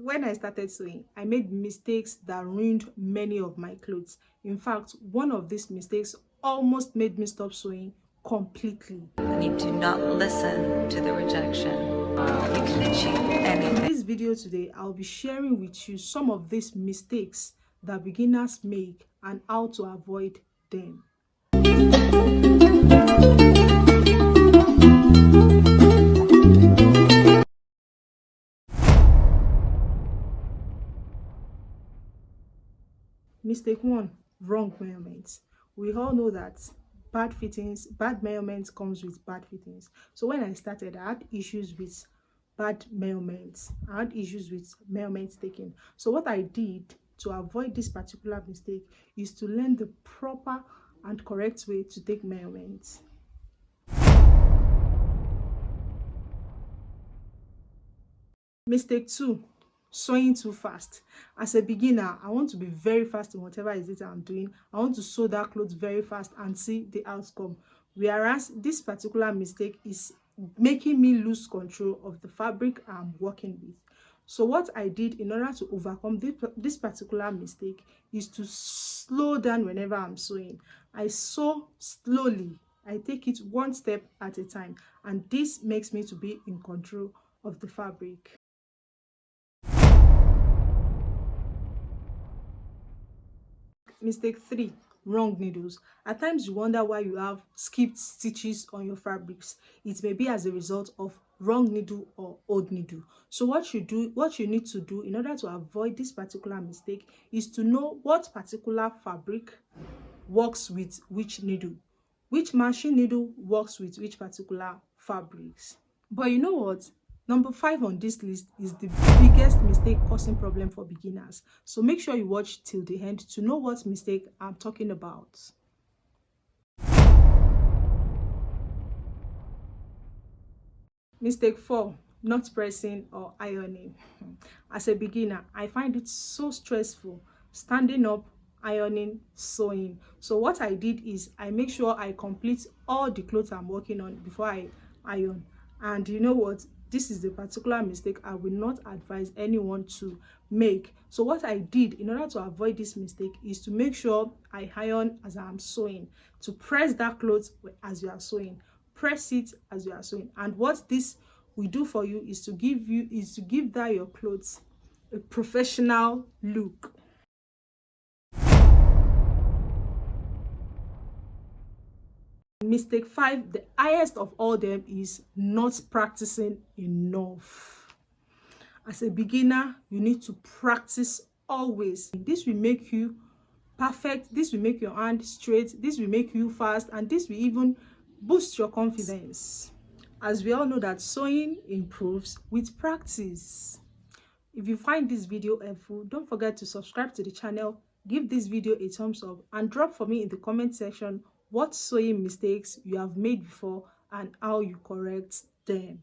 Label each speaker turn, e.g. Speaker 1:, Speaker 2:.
Speaker 1: when I started sewing, I made mistakes that ruined many of my clothes. In fact, one of these mistakes almost made me stop sewing completely.
Speaker 2: You need to not listen to the rejection. You can achieve anything.
Speaker 1: In this video today, I'll be sharing with you some of these mistakes that beginners make and how to avoid them. Mistake 1, wrong measurements. We all know that bad measurements comes with bad fittings. So when I started, I had issues with bad measurements. I had issues with measurements taken. So what I did to avoid this particular mistake is to learn the proper and correct way to take measurements. Mistake 2, sewing too fast. As a beginner, I want to be very fast in whatever it is I'm doing. I want to sew that clothes very fast and see the outcome. Whereas this particular mistake is making me lose control of the fabric I'm working with. So what I did in order to overcome this particular mistake is to slow down whenever I'm sewing. I sew slowly. I take it one step at a time, and this makes me to be in control of the fabric. Mistake 3, wrong needles. At times you wonder why you have skipped stitches on your fabrics. It may be as a result of wrong needle or old needle. So what you need to do in order to avoid this particular mistake is to know what particular fabric works with which needle, which machine needle works with which particular fabrics. But you know what? Number 5 on this list is the biggest mistake causing problem for beginners. So make sure you watch till the end to know what mistake I'm talking about. Mistake 4, not pressing or ironing. As a beginner, I find it so stressful standing up, ironing, sewing. So what I did is I make sure I complete all the clothes I'm working on before I iron. And you know what? This is the particular mistake I will not advise anyone to make. So what I did in order to avoid this mistake is to make sure I iron as I'm sewing, to press that clothes as you are sewing, press it as you are sewing. And what this will do for you is to give that your clothes a professional look. Mistake 5, the highest of all them, is not practicing enough. As a beginner, you need to practice always. This will make you perfect, this will make your hand straight, this will make you fast, and this will even boost your confidence. As we all know that sewing improves with practice. If you find this video helpful, don't forget to subscribe to the channel, give this video a thumbs up, and drop for me in the comment section what sewing mistakes you have made before and how you correct them.